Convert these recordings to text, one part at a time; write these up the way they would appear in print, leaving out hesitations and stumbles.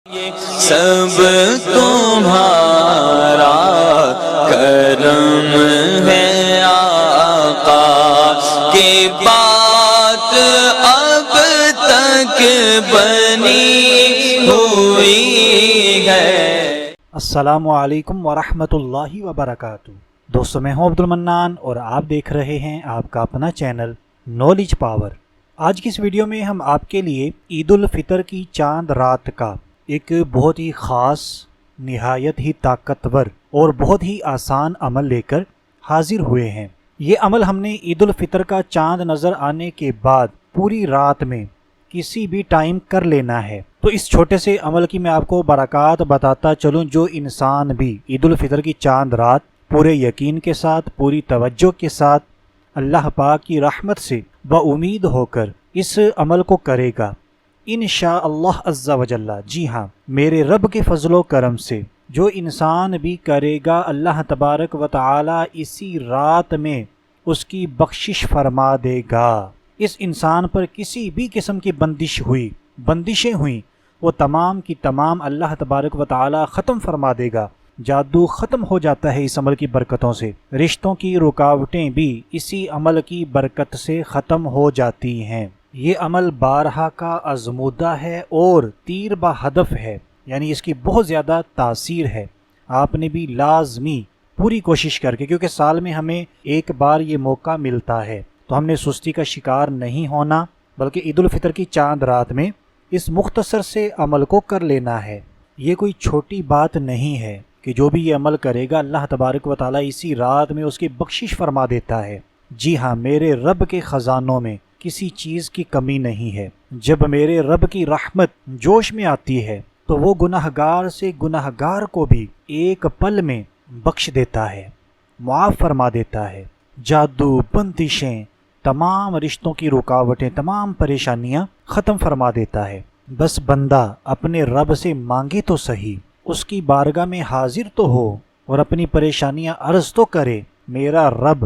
سب تمہارا کرم ہے آقا کی بات اب تک بنی ہوئی ہے۔ السلام علیکم ورحمۃ اللہ وبرکاتہ۔ دوستو میں ہوں عبد المنان اور آپ دیکھ رہے ہیں آپ کا اپنا چینل نالج پاور۔ آج کی اس ویڈیو میں ہم آپ کے لیے عید الفطر کی چاند رات کا ایک بہت ہی خاص، نہایت ہی طاقتور اور بہت ہی آسان عمل لے کر حاضر ہوئے ہیں۔ یہ عمل ہم نے عید الفطر کا چاند نظر آنے کے بعد پوری رات میں کسی بھی ٹائم کر لینا ہے۔ تو اس چھوٹے سے عمل کی میں آپ کو برکات بتاتا چلوں، جو انسان بھی عید الفطر کی چاند رات پورے یقین کے ساتھ، پوری توجہ کے ساتھ اللہ پاک کی رحمت سے بامید ہو کر اس عمل کو کرے گا، انشاءاللہ عز و جل، جی ہاں، میرے رب کے فضل و کرم سے جو انسان بھی کرے گا، اللہ تبارک و تعالی اسی رات میں اس کی بخشش فرما دے گا۔ اس انسان پر کسی بھی قسم کی بندشیں ہوئیں وہ تمام کی تمام اللہ تبارک و تعالی ختم فرما دے گا۔ جادو ختم ہو جاتا ہے اس عمل کی برکتوں سے، رشتوں کی رکاوٹیں بھی اسی عمل کی برکت سے ختم ہو جاتی ہیں۔ یہ عمل بارہا کا آزمودہ ہے اور تیر بہ ہدف ہے، یعنی اس کی بہت زیادہ تاثیر ہے۔ آپ نے بھی لازمی پوری کوشش کر کے، کیونکہ سال میں ہمیں ایک بار یہ موقع ملتا ہے، تو ہم نے سستی کا شکار نہیں ہونا، بلکہ عید الفطر کی چاند رات میں اس مختصر سے عمل کو کر لینا ہے۔ یہ کوئی چھوٹی بات نہیں ہے کہ جو بھی یہ عمل کرے گا اللہ تبارک و تعالیٰ اسی رات میں اس کی بخشش فرما دیتا ہے۔ جی ہاں، میرے رب کے خزانوں میں کسی چیز کی کمی نہیں ہے۔ جب میرے رب کی رحمت جوش میں آتی ہے تو وہ گناہگار سے گناہگار کو بھی ایک پل میں بخش دیتا ہے، معاف فرما دیتا ہے۔ جادو، بندشیں، تمام رشتوں کی رکاوٹیں، تمام پریشانیاں ختم فرما دیتا ہے۔ بس بندہ اپنے رب سے مانگے تو صحیح، اس کی بارگاہ میں حاضر تو ہو اور اپنی پریشانیاں عرض تو کرے، میرا رب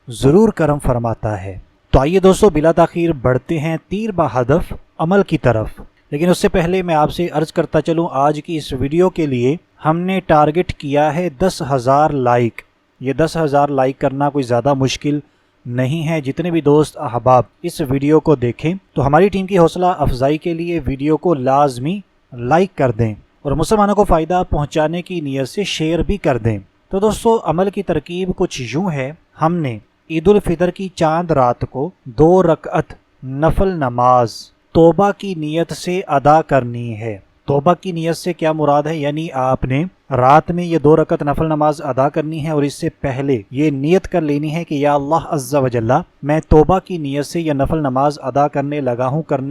ضرور کرم فرماتا ہے۔ تو آئیے دوستو، بلا تاخیر بڑھتے ہیں تیر بہ ہدف عمل کی طرف۔ لیکن اس سے پہلے میں آپ سے عرض کرتا چلوں، آج کی اس ویڈیو کے لیے ہم نے ٹارگٹ کیا ہے 10,000 لائک۔ یہ 10,000 لائک کرنا کوئی زیادہ مشکل نہیں ہے۔ جتنے بھی دوست احباب اس ویڈیو کو دیکھیں تو ہماری ٹیم کی حوصلہ افزائی کے لیے ویڈیو کو لازمی لائک کر دیں اور مسلمانوں کو فائدہ پہنچانے کی نیت سے شیئر بھی کر دیں۔ تو دوستو، عمل کی ترکیب کچھ یوں ہے۔ ہم نے عید الفطر کی چاند رات کو 2 رکعت نفل نماز توبہ کی نیت سے ادا کرنی ہے۔ توبہ کی نیت سے کیا مراد ہے؟ یعنی آپ نے رات میں یہ 2 رکعت نفل نماز ادا کرنی ہے اور اس سے پہلے یہ نیت کر لینی ہے کہ یا اللہ عز و جل، میں توبہ کی نیت سے یہ نفل نماز ادا کرنے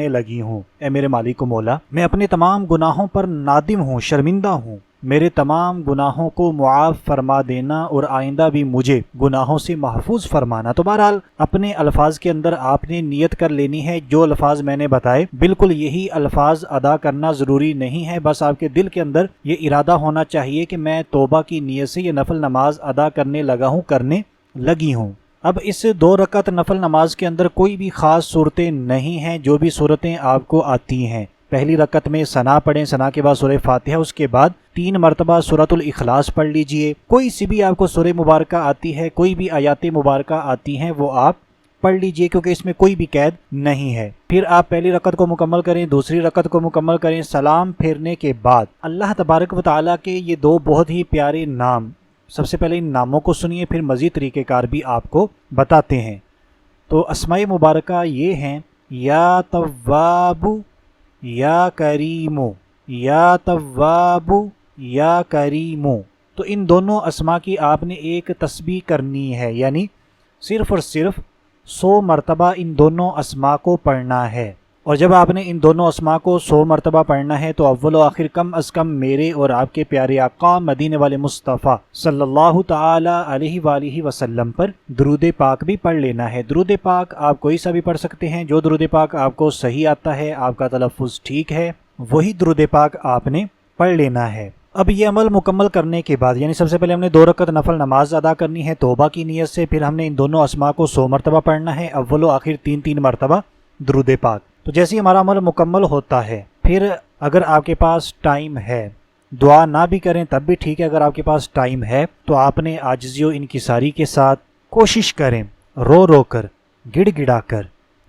لگی ہوں۔ اے میرے مالک و مولا، میں اپنے تمام گناہوں پر نادم ہوں، شرمندہ ہوں، میرے تمام گناہوں کو معاف فرما دینا اور آئندہ بھی مجھے گناہوں سے محفوظ فرمانا۔ تو بہرحال اپنے الفاظ کے اندر آپ نے نیت کر لینی ہے۔ جو الفاظ میں نے بتائے بالکل یہی الفاظ ادا کرنا ضروری نہیں ہے، بس آپ کے دل کے اندر یہ ارادہ ہونا چاہیے کہ میں توبہ کی نیت سے یہ نفل نماز ادا کرنے لگی ہوں۔ اب اس 2 رکعت نفل نماز کے اندر کوئی بھی خاص صورتیں نہیں ہیں، جو بھی صورتیں آپ کو آتی ہیں۔ پہلی رکعت میں ثنا پڑھیں، ثنا کے بعد سورہ فاتحہ، اس کے بعد 3 مرتبہ سورۃ الاخلاص پڑھ لیجئے۔ کوئی سی بھی آپ کو سورہ مبارکہ آتی ہے، کوئی بھی آیات مبارکہ آتی ہیں، وہ آپ پڑھ لیجئے، کیونکہ اس میں کوئی بھی قید نہیں ہے۔ پھر آپ پہلی رکعت کو مکمل کریں، دوسری رکعت کو مکمل کریں۔ سلام پھیرنے کے بعد اللہ تبارک و تعالیٰ کے یہ 2 بہت ہی پیارے نام، سب سے پہلے ان ناموں کو سنیے، پھر مزید طریقہ کار بھی آپ کو بتاتے ہیں۔ تو اسماء مبارکہ یہ ہیں: یا تواب، یا کریم، یا تواب، یا کریم۔ تو ان دونوں اسماء کی آپ نے ایک تسبیح کرنی ہے، یعنی صرف اور صرف 100 مرتبہ ان دونوں اسماء کو پڑھنا ہے۔ اور جب آپ نے ان دونوں اسماء کو 100 مرتبہ پڑھنا ہے تو اول و آخر کم از کم میرے اور آپ کے پیارے آقا مدینے والے مصطفیٰ صلی اللہ تعالی علیہ وآلہ وسلم پر درود پاک بھی پڑھ لینا ہے۔ درود پاک آپ کوئی سا بھی پڑھ سکتے ہیں، جو درود پاک آپ کو صحیح آتا ہے، آپ کا تلفظ ٹھیک ہے، وہی درود پاک آپ نے پڑھ لینا ہے۔ اب یہ عمل مکمل کرنے کے بعد، یعنی سب سے پہلے ہم نے 2 رکعت نفل نماز ادا کرنی ہے توبہ کی نیت سے، پھر ہم نے ان دونوں اسماء کو 100 مرتبہ پڑھنا ہے، اول و آخر 3 مرتبہ درود پاک۔ تو جیسے ہی ہمارا عمل مکمل ہوتا ہے پھر اگر آپ کے پاس ٹائم ہے، دعا نہ بھی کریں تب بھی ٹھیک ہے، اگر آپ کے پاس ٹائم ہے تو آپ نے عاجزی و انکساری کے ساتھ کوشش کریں، رو رو کر، گڑ گڑا کر،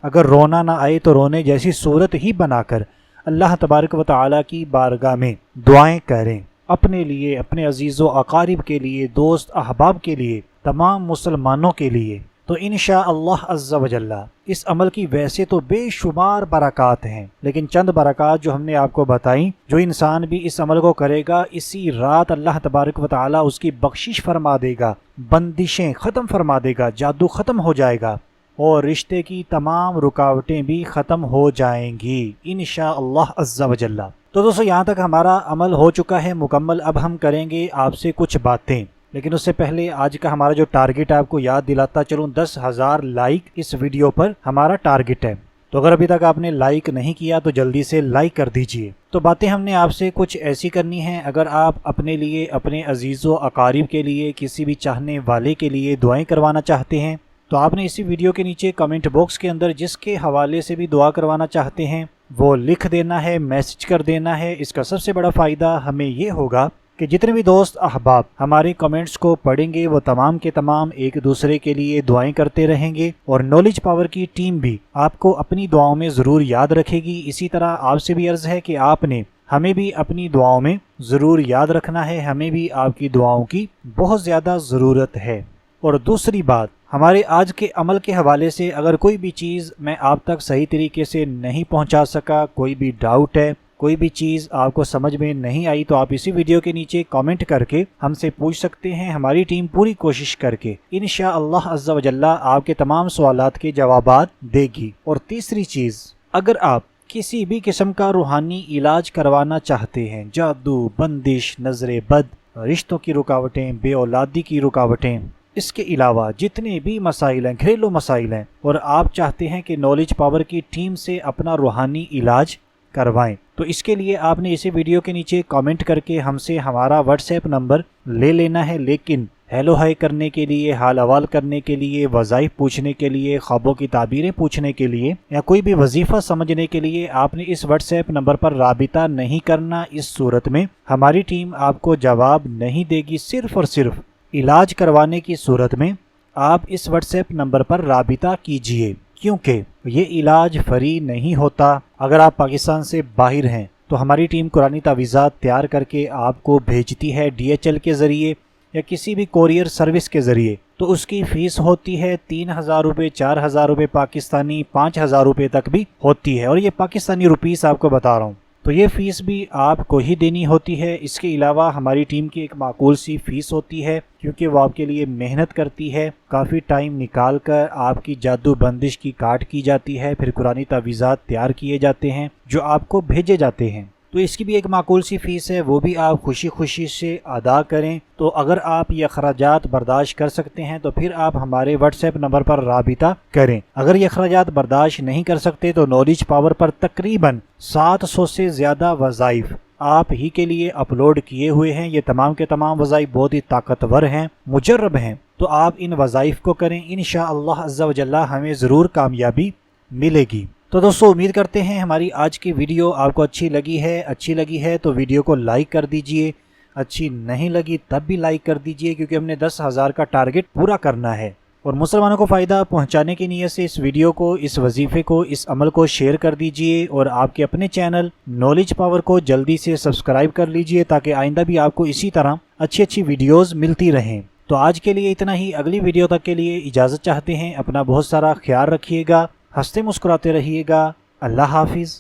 اگر رونا نہ آئے تو رونے جیسی صورت ہی بنا کر اللہ تبارک و تعالیٰ کی بارگاہ میں دعائیں کریں، اپنے لیے، اپنے عزیز و اقارب کے لیے، دوست احباب کے لیے، تمام مسلمانوں کے لیے۔ تو انشاءاللہ عز و جل اس عمل کی ویسے تو بے شمار برکات ہیں، لیکن چند برکات جو ہم نے آپ کو بتائیں، جو انسان بھی اس عمل کو کرے گا اسی رات اللہ تبارک و تعالیٰ اس کی بخشش فرما دے گا، بندشیں ختم فرما دے گا، جادو ختم ہو جائے گا، اور رشتے کی تمام رکاوٹیں بھی ختم ہو جائیں گی انشاءاللہ عز و جل۔ تو دوستو یہاں تک ہمارا عمل ہو چکا ہے مکمل، اب ہم کریں گے آپ سے کچھ باتیں، لیکن اس سے پہلے آج کا ہمارا جو ٹارگٹ ہے آپ کو یاد دلاتا چلوں، 10,000 لائک اس ویڈیو پر ہمارا ٹارگٹ ہے۔ تو اگر ابھی تک آپ نے لائک نہیں کیا تو جلدی سے لائک کر دیجئے۔ تو باتیں ہم نے آپ سے کچھ ایسی کرنی ہیں، اگر آپ اپنے لیے، اپنے عزیز و اقارب کے لیے، کسی بھی چاہنے والے کے لیے دعائیں کروانا چاہتے ہیں تو آپ نے اسی ویڈیو کے نیچے کمنٹ باکس کے اندر جس کے حوالے سے بھی دعا کروانا چاہتے ہیں وہ لکھ دینا ہے، میسج کر دینا ہے۔ اس کا سب سے بڑا فائدہ ہمیں یہ ہوگا کہ جتنے بھی دوست احباب ہمارے کمنٹس کو پڑھیں گے وہ تمام کے تمام ایک دوسرے کے لیے دعائیں کرتے رہیں گے، اور نالج پاور کی ٹیم بھی آپ کو اپنی دعاؤں میں ضرور یاد رکھے گی۔ اسی طرح آپ سے بھی عرض ہے کہ آپ نے ہمیں بھی اپنی دعاؤں میں ضرور یاد رکھنا ہے، ہمیں بھی آپ کی دعاؤں کی بہت زیادہ ضرورت ہے۔ اور دوسری بات، ہمارے آج کے عمل کے حوالے سے اگر کوئی بھی چیز میں آپ تک صحیح طریقے سے نہیں پہنچا سکا، کوئی بھی ڈاؤٹ ہے، کوئی بھی چیز آپ کو سمجھ میں نہیں آئی تو آپ اسی ویڈیو کے نیچے کامنٹ کر کے ہم سے پوچھ سکتے ہیں، ہماری ٹیم پوری کوشش کر کے انشاءاللہ عز و جل آپ کے تمام سوالات کے جوابات دے گی۔ اور تیسری چیز، اگر آپ کسی بھی قسم کا روحانی علاج کروانا چاہتے ہیں، جادو، بندش، نظر بد، رشتوں کی رکاوٹیں، بے اولادی کی رکاوٹیں، اس کے علاوہ جتنے بھی مسائل ہیں، گھریلو مسائل ہیں، اور آپ چاہتے ہیں کہ نالج پاور کی ٹیم سے اپنا روحانی علاج کروائیں، تو اس کے لیے آپ نے اسی ویڈیو کے نیچے کامنٹ کر کے ہم سے ہمارا واٹس ایپ نمبر لے لینا ہے، لیکن ہیلو ہائی کرنے کے لیے، حال احوال کرنے کے لیے، وظائف پوچھنے کے لیے، خوابوں کی تعبیریں پوچھنے کے لیے، یا کوئی بھی وظیفہ سمجھنے کے لیے آپ نے اس واٹس ایپ نمبر پر رابطہ نہیں کرنا۔ اس صورت میں ہماری ٹیم آپ کو جواب نہیں دے گی، صرف اور صرف علاج کروانے کی صورت میں آپ اس واٹس ایپ نمبر پر رابطہ کیجئے، کیونکہ یہ علاج فری نہیں ہوتا۔ اگر آپ پاکستان سے باہر ہیں تو ہماری ٹیم قرآنی تعویذات تیار کر کے آپ کو بھیجتی ہے DHL کے ذریعے یا کسی بھی کوریئر سروس کے ذریعے، تو اس کی فیس ہوتی ہے 3,000 روپے، 4,000 روپے پاکستانی، 5,000 روپے تک بھی ہوتی ہے، اور یہ پاکستانی روپیز آپ کو بتا رہا ہوں، تو یہ فیس بھی آپ کو ہی دینی ہوتی ہے۔ اس کے علاوہ ہماری ٹیم کی ایک معقول سی فیس ہوتی ہے، کیونکہ وہ آپ کے لیے محنت کرتی ہے، کافی ٹائم نکال کر آپ کی جادو بندش کی کاٹ کی جاتی ہے، پھر قرآنی تعویذات تیار کیے جاتے ہیں جو آپ کو بھیجے جاتے ہیں، تو اس کی بھی ایک معقول سی فیس ہے، وہ بھی آپ خوشی خوشی سے ادا کریں۔ تو اگر آپ یہ اخراجات برداشت کر سکتے ہیں تو پھر آپ ہمارے واٹس ایپ نمبر پر رابطہ کریں۔ اگر یہ اخراجات برداشت نہیں کر سکتے تو نالج پاور پر تقریباً 700 سے زیادہ وظائف آپ ہی کے لیے اپلوڈ کیے ہوئے ہیں۔ یہ تمام کے تمام وظائف بہت ہی طاقتور ہیں، مجرب ہیں، تو آپ ان وظائف کو کریں، انشاءاللہ عز و جل ہمیں ضرور کامیابی ملے گی۔ تو دوستو امید کرتے ہیں ہماری آج کی ویڈیو آپ کو اچھی لگی ہے تو ویڈیو کو لائک کر دیجئے، اچھی نہیں لگی تب بھی لائک کر دیجئے، کیونکہ ہم نے 10,000 کا ٹارگٹ پورا کرنا ہے، اور مسلمانوں کو فائدہ پہنچانے کی نیت سے اس ویڈیو کو، اس وظیفے کو، اس عمل کو شیئر کر دیجئے، اور آپ کے اپنے چینل نالج پاور کو جلدی سے سبسکرائب کر لیجئے تاکہ آئندہ بھی آپ کو اسی طرح اچھی ویڈیوز ملتی رہیں۔ تو آج کے لیے اتنا ہی، اگلی ویڈیو تک کے لیے اجازت چاہتے ہیں، اپنا بہت سارا خیال رکھیے گا، ہنستے مسکراتے رہیے گا، اللہ حافظ۔